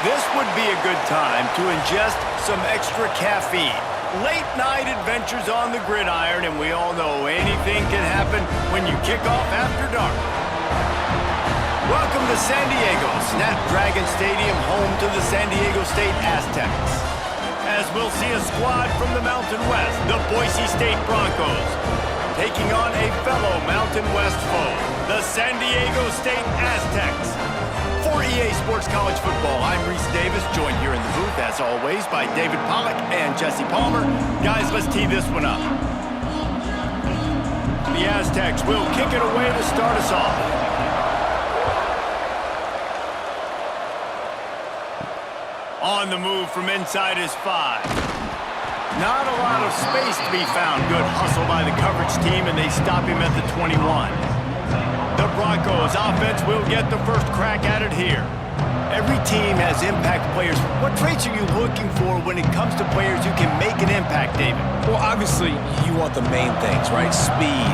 This would be a good time to ingest some extra caffeine. Late night adventures on the gridiron, and we all know anything can happen when you kick off after dark. Welcome to San Diego, Snapdragon Stadium, home to the San Diego State Aztecs. As we'll see a squad from the Mountain West, the Boise State Broncos, taking on a fellow Mountain West foe, the San Diego State Aztecs. For EA Sports College Football, I'm Reese Davis, joined here in the booth, as always, by David Pollack and Jesse Palmer. Guys, let's tee this one up. The Aztecs will kick it away to start us off. On the move from inside his 5. Not a lot of space to be found. Good hustle by the coverage team, and they stop him at the 21. The Broncos offense will get the first crack at it here. Every team has impact players. What traits are you looking for when it comes to players who can make an impact, David? Well, obviously, you want the main things, right? Speed,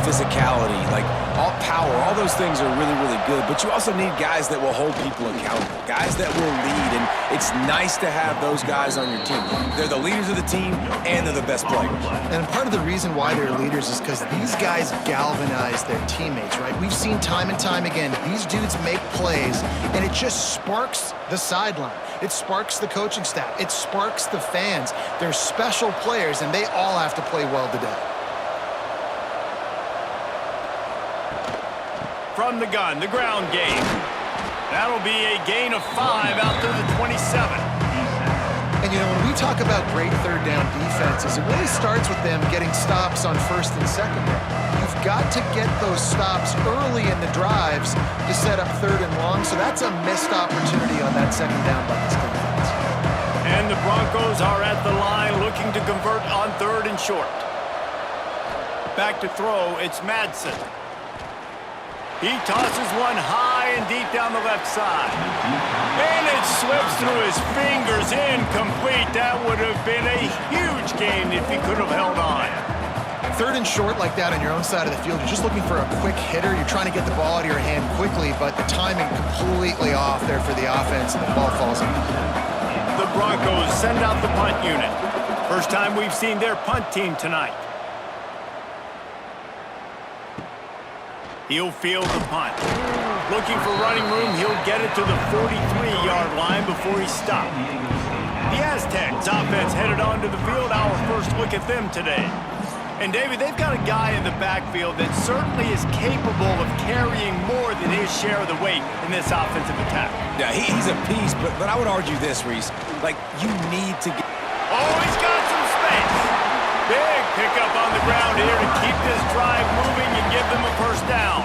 physicality, like all power, all those things are really, really good. But you also need guys that will hold people accountable, guys that will lead. And it's nice to have those guys on your team. They're the leaders of the team, and they're the best players. And part of the reason why they're leaders is because these guys galvanize their teammates, right? We've seen time and time again, these dudes make plays, and it just sparks the sideline. It sparks the coaching staff. It sparks the fans. They're special players, and they all have to play well today. From the gun, the ground game. That'll be a gain of 5 out to the 27. And, when we talk about great third down defenses, it really starts with them getting stops on first and second down. You've got to get those stops early in the drives to set up third and long, so that's a missed opportunity on that second down by this defense. And the Broncos are at the line looking to convert on third and short. Back to throw, it's Madsen. He tosses one high and deep down the left side. And it slips through his fingers, incomplete. That would have been a huge gain if he could have held on. Third and short like that on your own side of the field, you're just looking for a quick hitter. You're trying to get the ball out of your hand quickly, but the timing completely off there for the offense, and the ball falls in. The Broncos send out the punt unit. First time we've seen their punt team tonight. He'll field the punt. Looking for running room, he'll get it to the 43-yard line before he's stopped. The Aztecs offense headed onto the field. Our first look at them today. And, David, they've got a guy in the backfield that certainly is capable of carrying more than his share of the weight in this offensive attack. Yeah, he's a piece, but I would argue this, Reese. Like, you need to get... Oh, he's got some space. Big pickup on the ground here to keep this drive moving and give them a first down.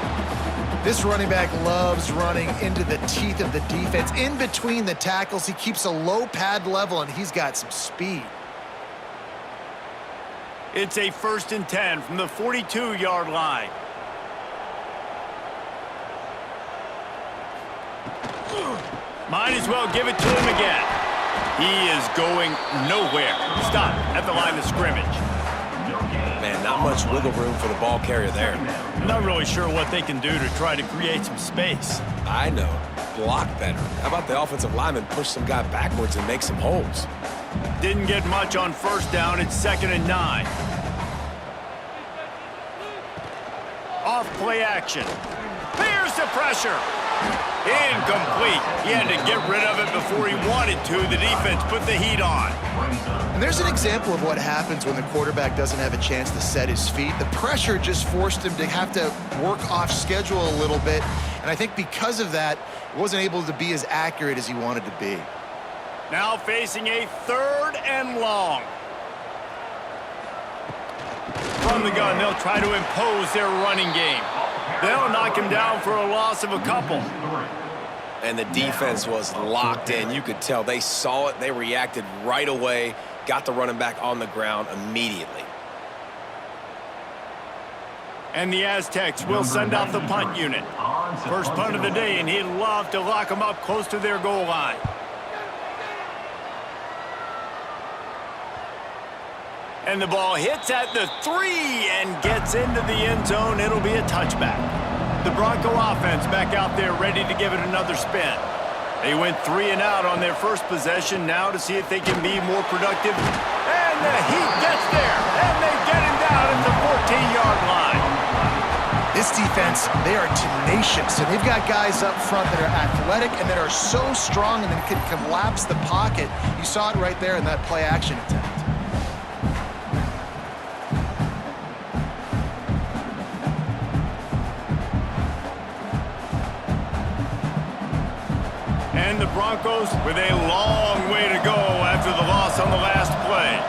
This running back loves running into the teeth of the defense. In between the tackles, he keeps a low pad level, and he's got some speed. It's a 1st and 10 from the 42-yard line. Might as well give it to him again. He is going nowhere. Stop at the line of scrimmage. Man, not much wiggle room for the ball carrier there. I'm not really sure what they can do to try to create some space. I know. Block better. How about the offensive lineman push some guy backwards and make some holes? Didn't get much on first down. It's 2nd and 9. Off play action. Here's the pressure. Incomplete. He had to get rid of it before he wanted to. The defense put the heat on. And there's an example of what happens when the quarterback doesn't have a chance to set his feet. The pressure just forced him to have to work off schedule a little bit. And I think because of that, he wasn't able to be as accurate as he wanted to be. Now facing a 3rd and long. From the gun, they'll try to impose their running game. They'll knock him down for a loss of a couple. And the defense was locked in. You could tell they saw it. They reacted right away. Got the running back on the ground immediately. And the Aztecs will send out the punt unit. First punt of the day, and he'd love to lock them up close to their goal line. And the ball hits at the 3 and gets into the end zone. It'll be a touchback. The Bronco offense back out there ready to give it another spin. They went 3 and out on their first possession. Now to see if they can be more productive. And the Heat gets there. And they get him down at the 14-yard line. This defense, they are tenacious, and they've got guys up front that are athletic and that are so strong and that can collapse the pocket. You saw it right there in that play-action attempt. And the Broncos with a long way to go after the loss on the last play.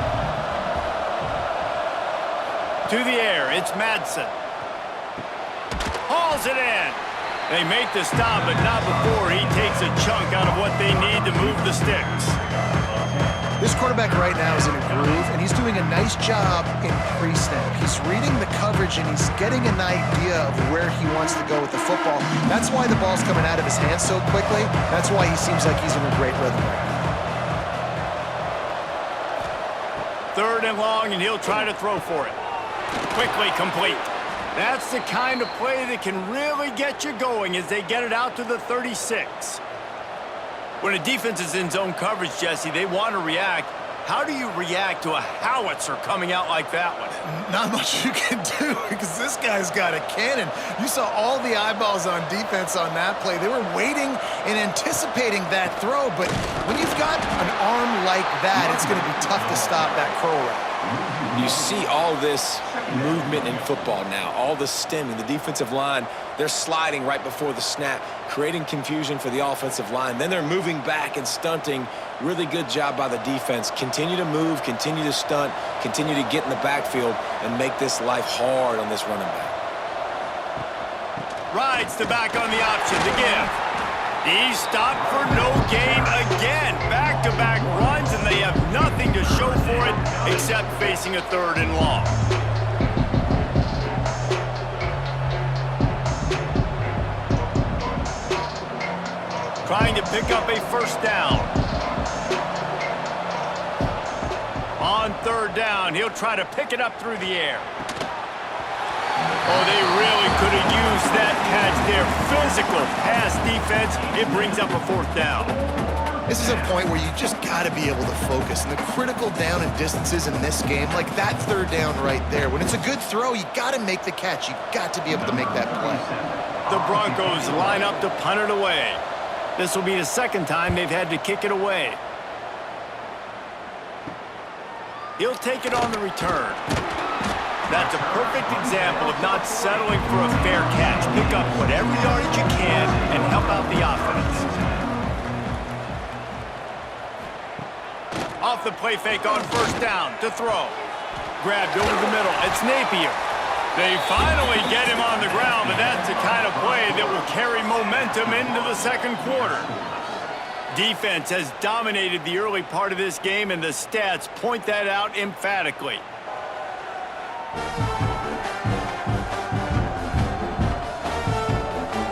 To the air, it's Madsen. Hauls it in. They make the stop, but not before he takes a chunk out of what they need to move the sticks. This quarterback right now is in a groove, and he's doing a nice job in pre-snap. He's reading the coverage, and he's getting an idea of where he wants to go with the football. That's why the ball's coming out of his hands so quickly. That's why he seems like he's in a great rhythm right now. 3rd and long, and he'll try to throw for it. Quickly complete. That's the kind of play that can really get you going as they get it out to the 36. When a defense is in zone coverage, Jesse, they want to react. How do you react to a howitzer coming out like that one? Not much you can do because this guy's got a cannon. You saw all the eyeballs on defense on that play. They were waiting and anticipating that throw, but when you've got an arm like that, it's going to be tough to stop that curl route. You see all this movement in football now, all the stemming, the defensive line, they're sliding right before the snap, creating confusion for the offensive line. Then they're moving back and stunting. Really good job by the defense. Continue to move, continue to stunt, continue to get in the backfield and make this life hard on this running back. Rides the back on the option to give. He's stopped for no gain again. Back-to-back runs, and they have nothing to show for it except facing a 3rd and long. Trying to pick up a 1st down. On 3rd down, he'll try to pick it up through the air. Oh, they really could have used that catch there. Physical pass defense. It brings up a 4th down. This is a point where you just got to be able to focus. And the critical down and distances in this game, like that 3rd down right there, when it's a good throw, you got to make the catch. You got to be able to make that play. The Broncos line up to punt it away. This will be the 2nd time they've had to kick it away. He'll take it on the return. That's a perfect example of not settling for a fair catch. Pick up whatever yardage you can and help out the offense. Off the play fake on 1st down to throw. Grabbed over the middle. It's Napier. They finally get him on the ground, but that's the kind of play that will carry momentum into the 2nd quarter. Defense has dominated the early part of this game, and the stats point that out emphatically.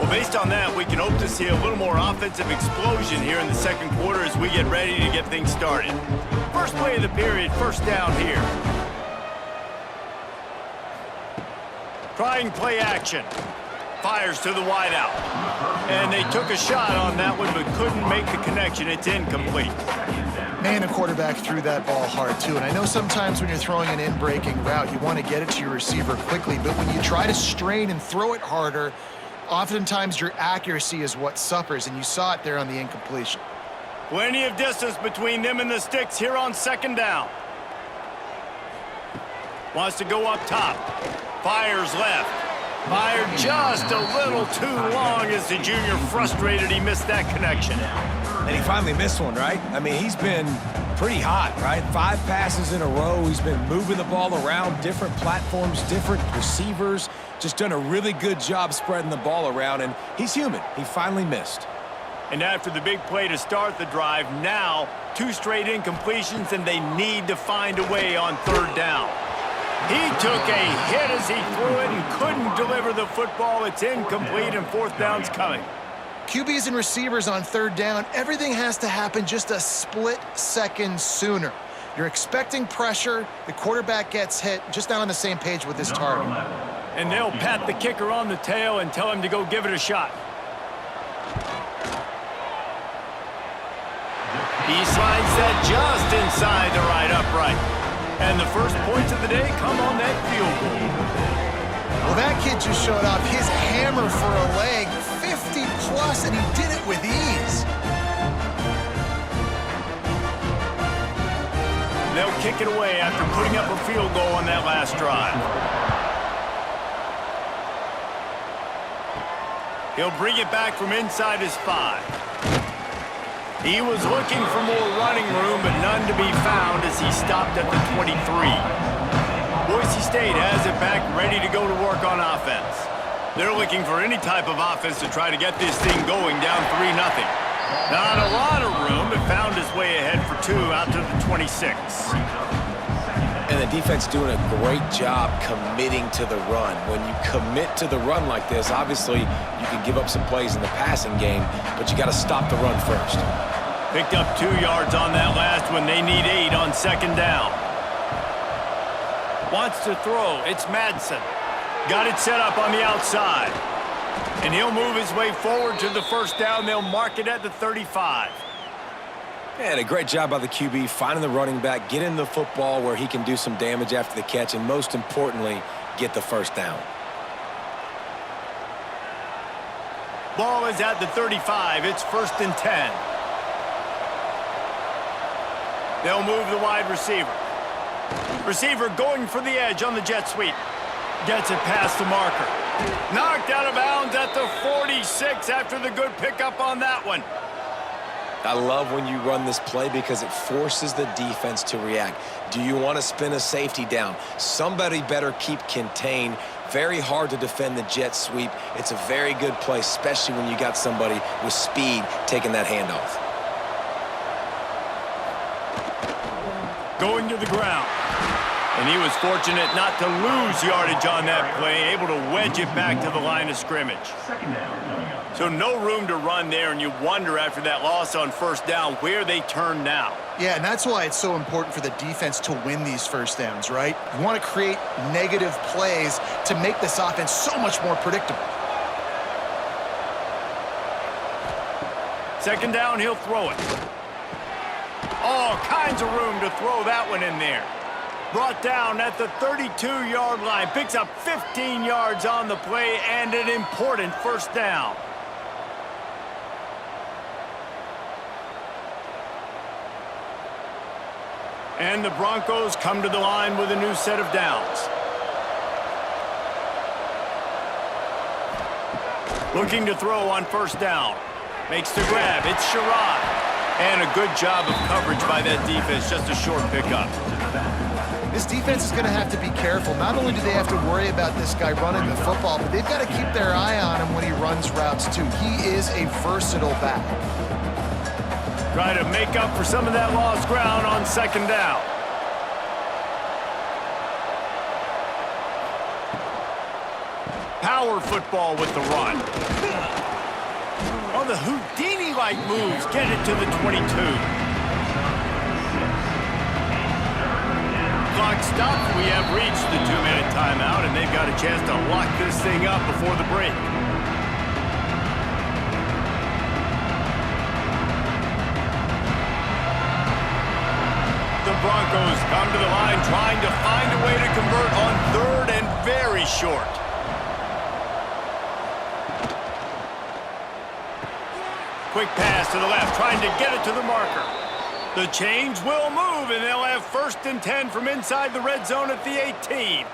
Well, based on that, we can hope to see a little more offensive explosion here in the 2nd quarter as we get ready to get things started. First play of the period, 1st down here. Trying play action. Fires to the wideout. And they took a shot on that one, but couldn't make the connection. It's incomplete. Man, the quarterback threw that ball hard, too. And I know sometimes when you're throwing an in-breaking route, you want to get it to your receiver quickly. But when you try to strain and throw it harder, oftentimes your accuracy is what suffers. And you saw it there on the incompletion. Plenty of distance between them and the sticks here on 2nd down. Wants to go up top. Fires left. Fired just a little too long as the junior frustrated he missed that connection. And he finally missed one, right? I mean, he's been pretty hot, right? 5 passes in a row. He's been moving the ball around, different platforms, different receivers. Just done a really good job spreading the ball around, and he's human. He finally missed. And after the big play to start the drive, now 2 straight incompletions, and they need to find a way on 3rd down. He took a hit as he threw it and couldn't deliver the football. It's incomplete, and 4th down's coming. QBs and receivers on 3rd down, everything has to happen just a split second sooner. You're expecting pressure, the quarterback gets hit, just not on the same page with his target. And they'll pat the kicker on the tail and tell him to go give it a shot. He slides that just inside the right upright. And the first points of the day come on that field goal. Well, that kid just showed off his hammer for a leg, 50 plus, and he did it with ease. They'll kick it away after putting up a field goal on that last drive. He'll bring it back from inside his 5. He was looking for more running room, but none to be found as he stopped at the 23. Boise State has it back ready to go to work on offense. They're looking for any type of offense to try to get this thing going down 3-0. Not a lot of room, but found his way ahead for 2 out to the 26. And the defense doing a great job committing to the run. When you commit to the run like this, obviously you can give up some plays in the passing game, but you got to stop the run first. Picked up 2 yards on that last one. They need 8 on second down. Wants to throw. It's Madsen. Got it set up on the outside. And he'll move his way forward to the first down. They'll mark it at the 35. And a great job by the QB, finding the running back, getting the football where he can do some damage after the catch, and most importantly, get the first down. Ball is at the 35. It's 1st and 10. They'll move the wide receiver. Receiver going for the edge on the jet sweep. Gets it past the marker. Knocked out of bounds at the 46 after the good pickup on that one. I love when you run this play because it forces the defense to react. Do you want to spin a safety down? Somebody better keep contained. Very hard to defend the jet sweep. It's a very good play, especially when you got somebody with speed taking that handoff. Going to the ground. And he was fortunate not to lose yardage on that play, able to wedge it back to the line of scrimmage. So no room to run there, and you wonder after that loss on first down where they turn now. Yeah, and that's why it's so important for the defense to win these first downs, right? You want to create negative plays to make this offense so much more predictable. Second down, he'll throw it. All kinds of room to throw that one in there. Brought down at the 32-yard line. Picks up 15 yards on the play and an important first down. And the Broncos come to the line with a new set of downs. Looking to throw on first down. Makes the grab. It's Sherrod. And a good job of coverage by that defense. Just a short pickup. This defense is going to have to be careful. Not only do they have to worry about this guy running the football, but they've got to keep their eye on him when he runs routes too. He is a versatile back. Try to make up for some of that lost ground on second down. Power football with the run. Oh, the Houdini-like moves get it to the 22. Clock stopped. We have reached the 2-minute timeout, and they've got a chance to lock this thing up before the break. The Broncos come to the line trying to find a way to convert on third and very short. Quick pass to the left, trying to get it to the marker. The chains will move, and they'll have 1st and 10 from inside the red zone at the 18.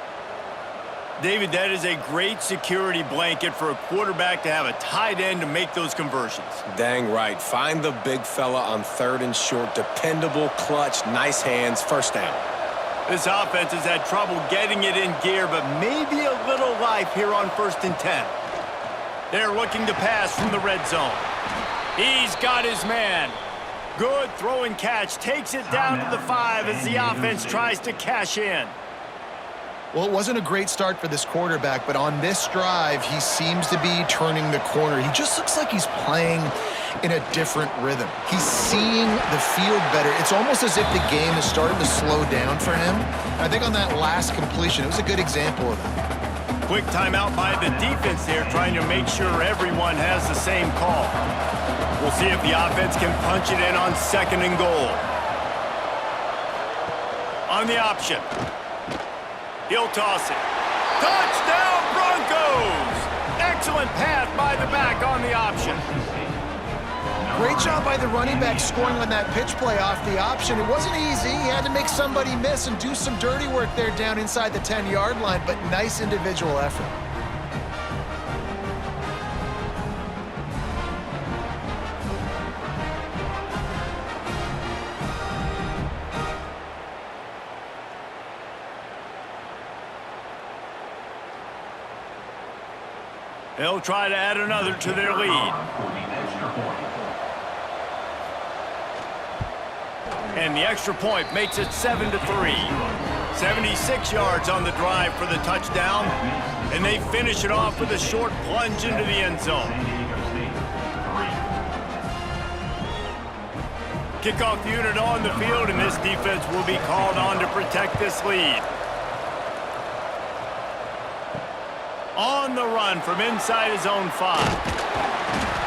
David, that is a great security blanket for a quarterback to have a tight end to make those conversions. Dang right. Find the big fella on third and short. Dependable, clutch, nice hands, first down. This offense has had trouble getting it in gear, but maybe a little life here on 1st and 10. They're looking to pass from the red zone. He's got his man. Good throw and catch. Takes it down to the 5 as the offense tries to cash in. Well, it wasn't a great start for this quarterback, but on this drive, he seems to be turning the corner. He just looks like he's playing in a different rhythm. He's seeing the field better. It's almost as if the game is starting to slow down for him. I think on that last completion, it was a good example of that. Quick timeout by the defense there, trying to make sure everyone has the same call. We'll see if the offense can punch it in on 2nd and goal. On the option. He'll toss it. Touchdown, Broncos! Excellent pass by the back on the option. Great job by the running back scoring on that pitch play off the option. It wasn't easy. He had to make somebody miss and do some dirty work there down inside the 10-yard line, but nice individual effort. They'll try to add another to their lead. And the extra point makes it 7-3. 76 yards on the drive for the touchdown. And they finish it off with a short plunge into the end zone. Kickoff unit on the field, and this defense will be called on to protect this lead. On the run from inside his own 5.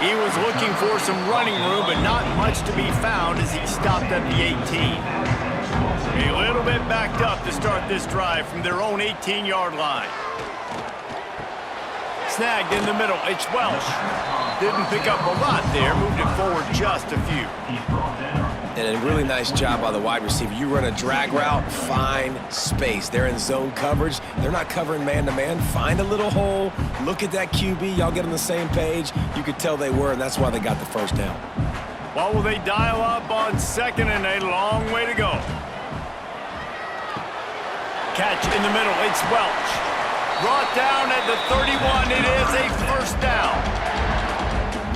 He was looking for some running room, but not much to be found as he stopped at the 18. A little bit backed up to start this drive from their own 18-yard line. Snagged in the middle, it's Welsh. Didn't pick up a lot there, moved it forward just a few. And a really nice job by the wide receiver. You run a drag route, find space. They're in zone coverage. They're not covering man-to-man. Find a little hole. Look at that QB. Y'all get on the same page. You could tell they were, and that's why they got the first down. Well, will they dial up on 2nd and a long way to go? Catch in the middle. It's Welch. Brought down at the 31. It is a first down.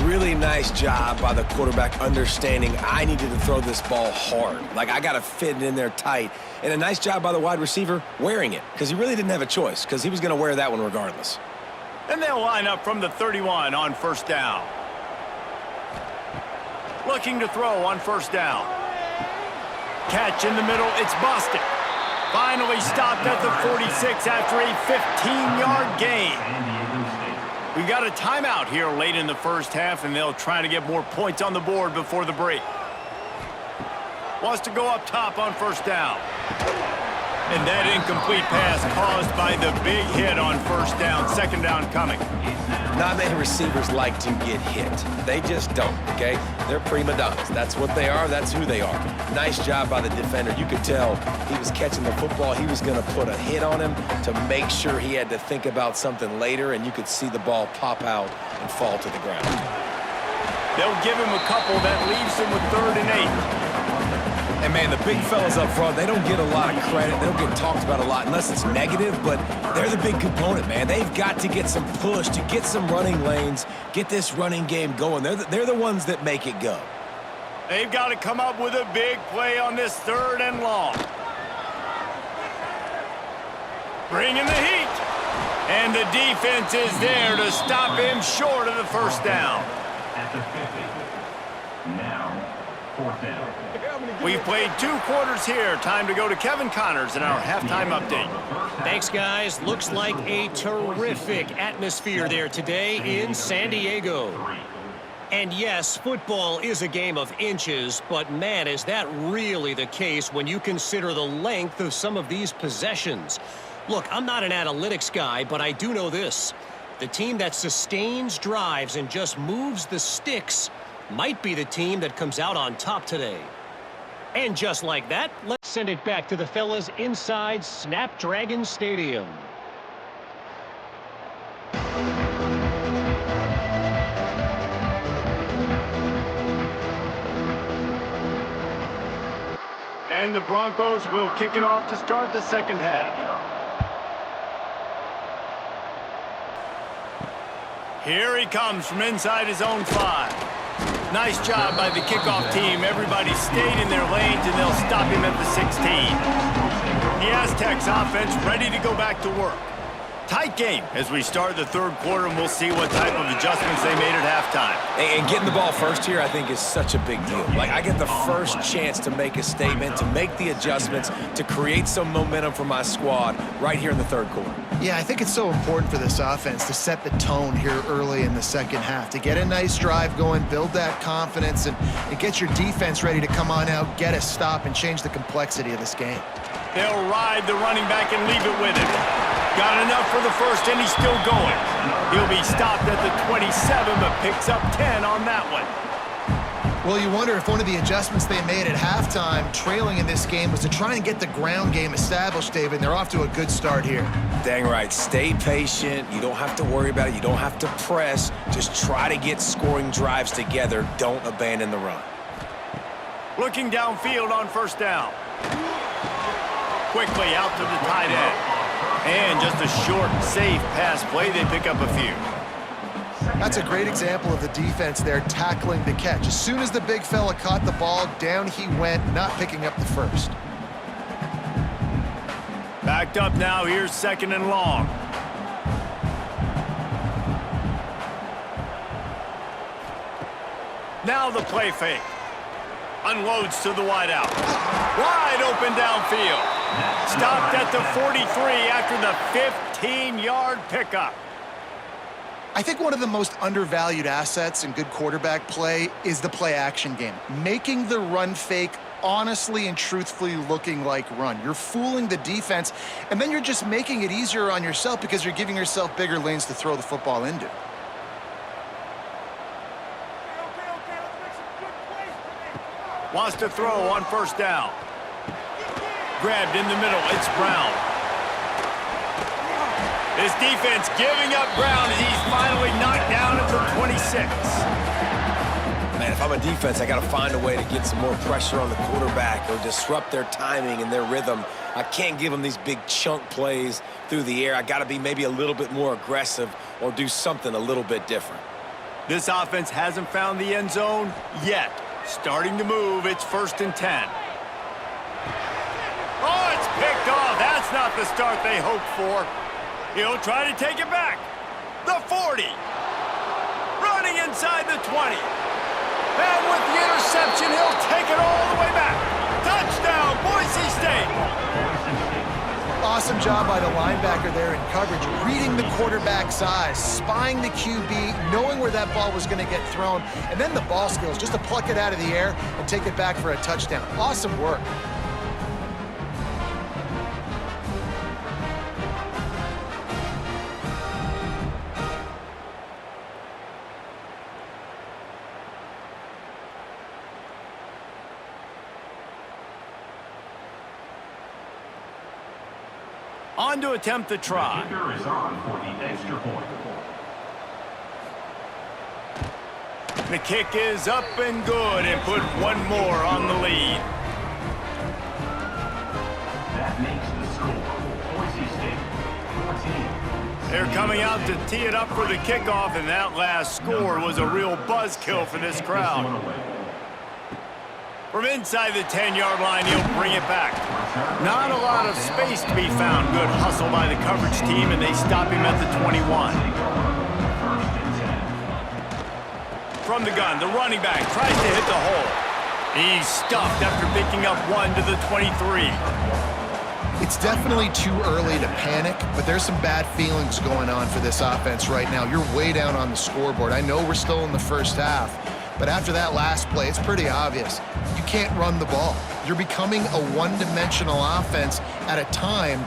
Really nice job by the quarterback understanding I needed to throw this ball hard. Like, I got to fit it in there tight. And a nice job by the wide receiver wearing it, because he really didn't have a choice, because he was going to wear that one regardless. And they'll line up from the 31 on first down. Looking to throw on first down. Catch in the middle. It's Bostic. Finally stopped at the 46 after a 15-yard gain. We've got a timeout here late in the first half, and they'll try to get more points on the board before the break. Wants to go up top on first down. And that incomplete pass caused by the big hit on first down. 2nd down coming. Not many receivers like to get hit. They just don't, okay? They're prima donnas. That's what they are. That's who they are. Nice job by the defender. You could tell he was catching the football. He was going to put a hit on him to make sure he had to think about something later, and you could see the ball pop out and fall to the ground. They'll give him a couple. That leaves him with 3rd and 8. And, man, the big fellas up front, they don't get a lot of credit. They don't get talked about a lot unless it's negative, but they're the big component, man. They've got to get some push, to get some running lanes, get this running game going. They're the ones that make it go. They've got to come up with a big play on this 3rd and long. Bringing the heat. And the defense is there to stop him short of the first down. At the 50. Now, 4th down. We've played 2 quarters here. Time to go to Kevin Connors in our halftime update. Thanks, guys. Looks like a terrific atmosphere there today in San Diego. And yes, football is a game of inches, but man, is that really the case when you consider the length of some of these possessions. Look, I'm not an analytics guy, but I do know this. The team that sustains drives and just moves the sticks might be the team that comes out on top today. And just like that, let's send it back to the fellas inside Snapdragon Stadium. And the Broncos will kick it off to start the second half. Here he comes from inside his own 5. Nice job by the kickoff team. Everybody stayed in their lanes, and they'll stop him at the 16. The Aztecs offense ready to go back to work. Tight game as we start the third quarter, and we'll see what type of adjustments they made at halftime. And getting the ball first here, I think, is such a big deal. Like, I get the first chance to make a statement, to make the adjustments, to create some momentum for my squad right here in the third quarter. Yeah, I think it's so important for this offense to set the tone here early in the second half, to get a nice drive going, build that confidence, and get your defense ready to come on out, get a stop, and change the complexity of this game. They'll ride the running back and leave it with him. Got enough for the first, and he's still going. He'll be stopped at the 27, but picks up 10 on that one. Well, you wonder if one of the adjustments they made at halftime, trailing in this game, was to try and get the ground game established, David. They're off to a good start here. Dang right. Stay patient. You don't have to worry about it. You don't have to press. Just try to get scoring drives together. Don't abandon the run. Looking downfield on first down. Quickly out to the tight end. And just a short, safe pass play. They pick up a few. That's a great example of the defense there tackling the catch. As soon as the big fella caught the ball, down he went, not picking up the first. Backed up now. Here's second and long. Now the play fake. Unloads to the wideout. Wide open downfield. Stopped at the 43 after the 15-yard pickup. I think one of the most undervalued assets in good quarterback play is the play-action game. Making the run fake honestly and truthfully looking like run. You're fooling the defense, and then you're just making it easier on yourself because you're giving yourself bigger lanes to throw the football into. Wants to throw on first down. Grabbed in the middle. It's Brown. This defense giving up ground as he's finally knocked down at the 26. Man, if I'm a defense, I got to find a way to get some more pressure on the quarterback or disrupt their timing and their rhythm. I can't give them these big chunk plays through the air. I got to be maybe a little bit more aggressive or do something a little bit different. This offense hasn't found the end zone yet. Starting to move. It's first and 10. Oh, it's picked off. That's not the start they hoped for. He'll try to take it back. The 40. Running inside the 20. And with the interception, he'll take it all the way back. Touchdown, Boise State. Awesome job by the linebacker there in coverage, reading the quarterback's eyes, spying the QB, knowing where that ball was going to get thrown, and then the ball skills just to pluck it out of the air and take it back for a touchdown. Awesome work. On to attempt the try. The kicker is on for the extra point. The kick is up and good and put one more on the lead. That makes the score. Boise State 14. They're coming out to tee it up for the kickoff, and that last score was a real buzzkill for this crowd. From inside the 10-yard line, he'll bring it back. Not a lot of space to be found. Good hustle by the coverage team, and they stop him at the 21. From the gun, the running back tries to hit the hole. He's stuffed after picking up one to the 23. It's definitely too early to panic, but there's some bad feelings going on for this offense right now. You're way down on the scoreboard. I know we're still in the first half, but after that last play, it's pretty obvious. You can't run the ball. You're becoming a one-dimensional offense at a time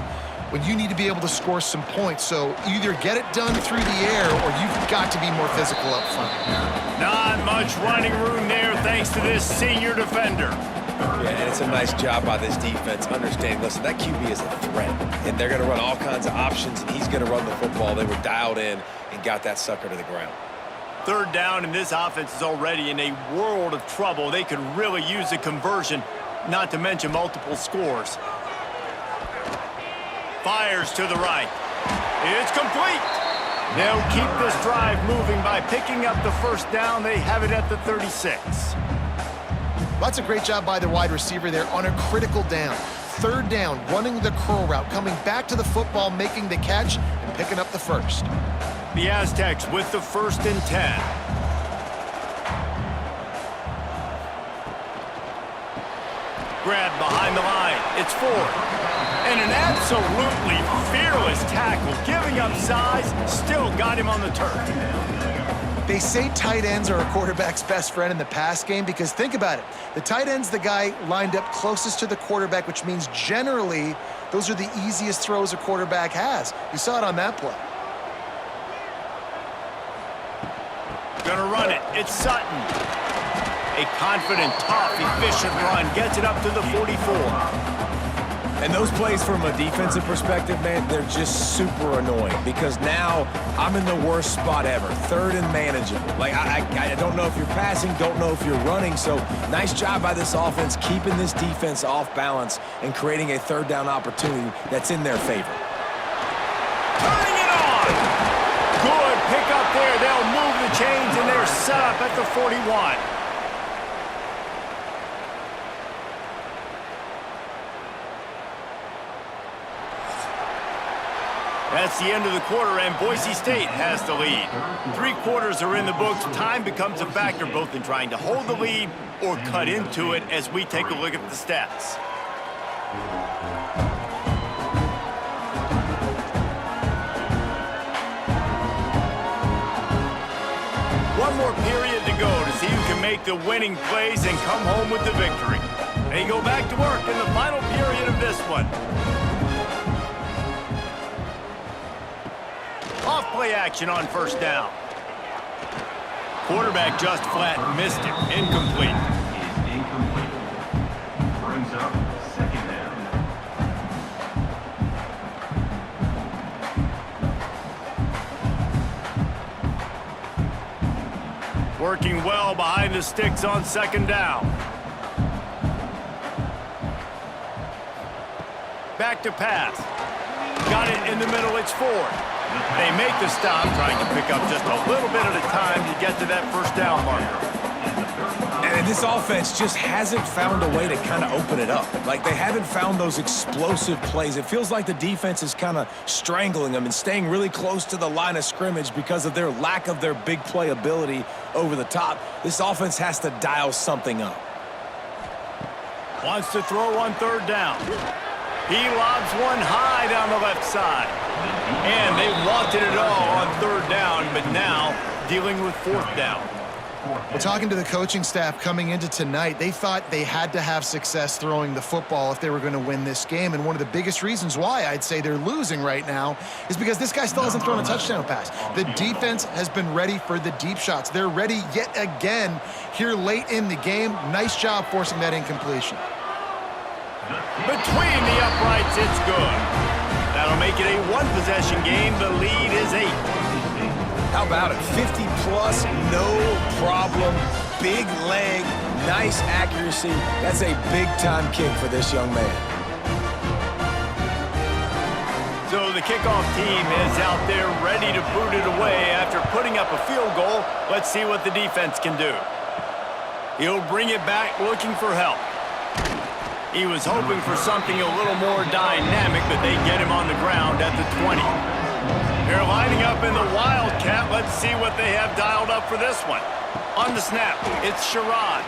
when you need to be able to score some points. So either get it done through the air or you've got to be more physical up front. Not much running room there thanks to this senior defender. Yeah, and it's a nice job by this defense understanding, listen, that QB is a threat, and they're going to run all kinds of options, and he's going to run the football. They were dialed in and got that sucker to the ground. Third down, and this offense is already in a world of trouble. They could really use a conversion, not to mention multiple scores. Fires to the right. It's complete. They'll keep this drive moving by picking up the first down. They have it at the 36. That's a great job by the wide receiver there on a critical down. Third down, running the curl route, coming back to the football, making the catch, and picking up the first. The Aztecs with the 1st and 10. Grab behind the line. It's Ford. And an absolutely fearless tackle, giving up size, still got him on the turf. They say tight ends are a quarterback's best friend in the pass game because think about it. The tight end's the guy lined up closest to the quarterback, which means generally those are the easiest throws a quarterback has. You saw it on that play. Gonna run it. It's Sutton. A confident, tough, efficient run gets it up to the 44. And those plays from a defensive perspective, man, they're just super annoying because now I'm in the worst spot ever, 3rd and manageable. Like, I don't know if you're passing, don't know if you're running, so nice job by this offense keeping this defense off balance and creating a 3rd down opportunity that's in their favor. Turning it on! Good pick up there. They'll move the chains, and they're set up at the 41. That's the end of the quarter, and Boise State has the lead. 3 quarters are in the books. Time becomes a factor both in trying to hold the lead or cut into it as we take a look at the stats. One more period to go to see who can make the winning plays and come home with the victory. They go back to work in the final period of this one. Off-play action on 1st down. Quarterback just flat missed it. Incomplete. Is incomplete. Brings up 2nd down. Working well behind the sticks on 2nd down. Back to pass. Got it in the middle. It's Ford. They make the stop, trying to pick up just a little bit at a time to get to that 1st down marker. And this offense just hasn't found a way to kind of open it up. Like, they haven't found those explosive plays. It feels like the defense is kind of strangling them and staying really close to the line of scrimmage because of their lack of their big play ability over the top. This offense has to dial something up. Wants to throw on 3rd down. He lobs one high down the left side. And they wanted it all on 3rd down, but now dealing with 4th down. Well, talking to the coaching staff coming into tonight, they thought they had to have success throwing the football if they were going to win this game. And one of the biggest reasons why I'd say they're losing right now is because this guy still hasn't thrown a touchdown pass. The defense has been ready for the deep shots. They're ready yet again here late in the game. Nice job forcing that incompletion. Between the uprights, it's good. That'll make it a 1-possession game. The lead is 8. How about it? 50-plus, no problem. Big leg, nice accuracy. That's a big-time kick for this young man. So the kickoff team is out there ready to boot it away after putting up a field goal. Let's see what the defense can do. He'll bring it back looking for help. He was hoping for something a little more dynamic, but they get him on the ground at the 20. They're lining up in the Wildcat. Let's see what they have dialed up for this one. On the snap, it's Sherrod.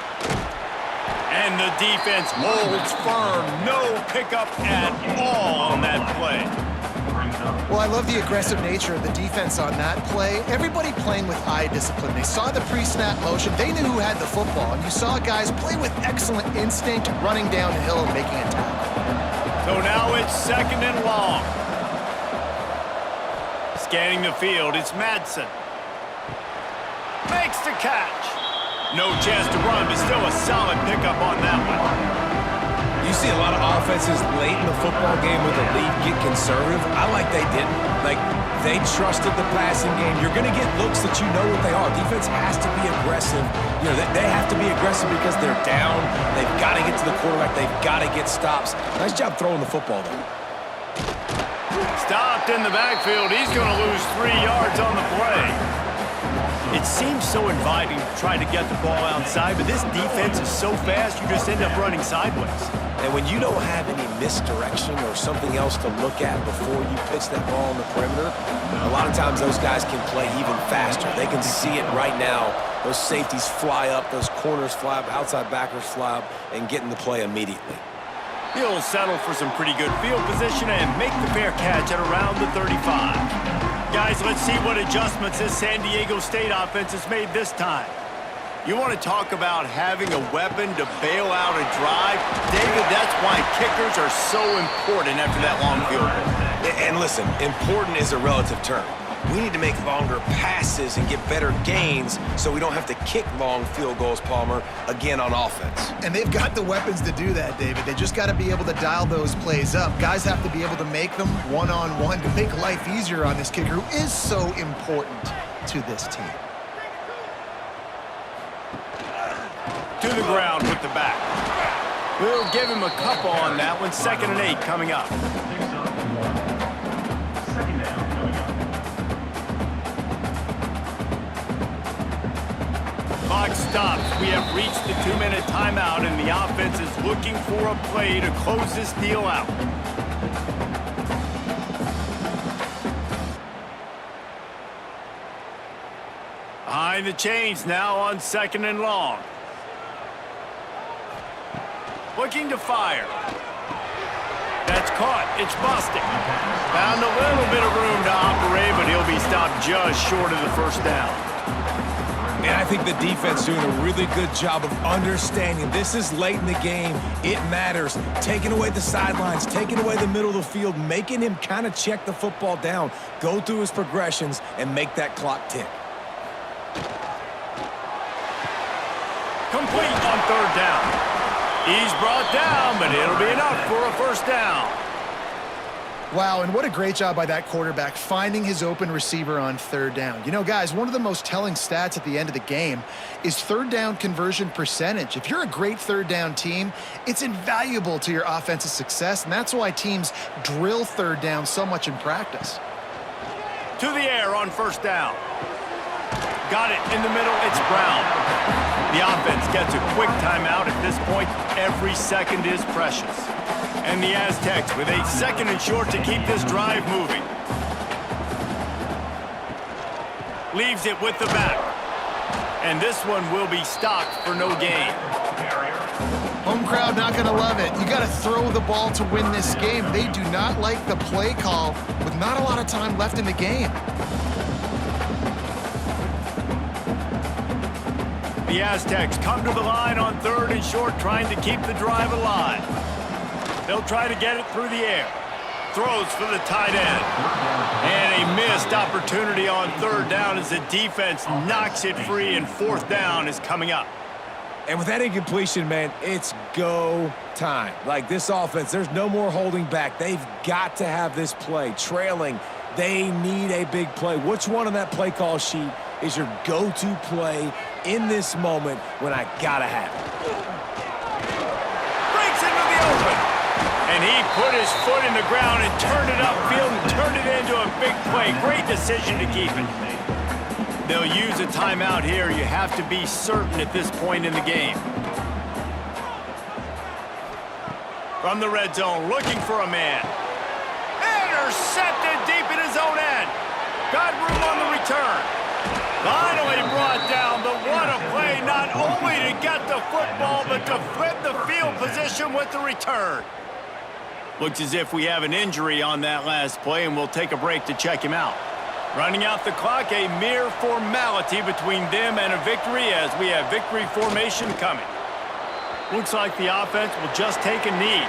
And the defense holds firm. No pickup at all on that play. Well, I love the aggressive nature of the defense on that play. Everybody playing with eye discipline. They saw the pre-snap motion. They knew who had the football. And you saw guys play with excellent instinct, running down the hill and making a tackle. So now it's 2nd and long. Scanning the field, it's Madsen. Makes the catch. No chance to run, but still a solid pickup on that one. You see a lot of offenses late in the football game with a lead get conservative. I like they didn't. Like, they trusted the passing game. You're going to get looks that you know what they are. Defense has to be aggressive. You know, they have to be aggressive because they're down. They've got to get to the quarterback. They've got to get stops. Nice job throwing the football, though. Stopped in the backfield. He's going to lose 3 yards on the play. It seems so inviting to try to get the ball outside, but this defense is so fast, you just end up running sideways. And when you don't have any misdirection or something else to look at before you pitch that ball on the perimeter, a lot of times those guys can play even faster. They can see it right now. Those safeties fly up, those corners fly up, outside backers fly up, and get in the play immediately. He'll settle for some pretty good field position and make the fair catch at around the 35. Guys, let's see what adjustments this San Diego State offense has made this time. You want to talk about having a weapon to bail out a drive? David, that's why kickers are so important after that long field goal. And listen, important is a relative term. We need to make longer passes and get better gains so we don't have to kick long field goals, Palmer, again on offense. And they've got the weapons to do that, David. They just got to be able to dial those plays up. Guys have to be able to make them one-on-one to make life easier on this kicker who is so important to this team. To the ground with the back. We'll give him a couple on that one. 2nd and 8 coming up. Clock stops. We have reached the 2-minute timeout, and the offense is looking for a play to close this deal out. Behind the chains now on 2nd and long. Looking to fire. That's caught. It's busted. Found a little bit of room to operate, but he'll be stopped just short of the first down. And I think the defense doing a really good job of understanding this is late in the game. It matters. Taking away the sidelines, taking away the middle of the field, making him kind of check the football down, go through his progressions, and make that clock tick. Complete on 3rd down. He's brought down, but it'll be enough for a first down. Wow, and what a great job by that quarterback finding his open receiver on 3rd down. You know, guys, one of the most telling stats at the end of the game is 3rd down conversion percentage. If you're a great 3rd down team, it's invaluable to your offensive success, and that's why teams drill 3rd down so much in practice. To the air on 1st down. Got it in the middle. It's Brown. The offense gets a quick timeout at this point. Every second is precious. And the Aztecs with a 2nd and short to keep this drive moving. Leaves it with the back. And this one will be stopped for no gain. Home crowd not going to love it. You got to throw the ball to win this game. They do not like the play call with not a lot of time left in the game. The Aztecs come to the line on 3rd and short, trying to keep the drive alive. They'll try to get it through the air. Throws for the tight end. And a missed opportunity on 3rd down as the defense knocks it free, and 4th down is coming up. And with that incompletion, man, it's go time. Like this offense, there's no more holding back. They've got to have this play. Trailing, they need a big play. Which one on that play call sheet is your go-to play in this moment when I gotta have it? Breaks into the open. And he put his foot in the ground and turned it upfield and turned it into a big play. Great decision to keep it. They'll use a timeout here. You have to be certain at this point in the game. From the red zone, looking for a man. Intercepted deep in his own end. Got room on the return. Finally brought down, but what a play, not only to get the football, but to flip the field position with the return. Looks as if we have an injury on that last play, and we'll take a break to check him out. Running out the clock, a mere formality between them and a victory as we have victory formation coming. Looks like the offense will just take a knee.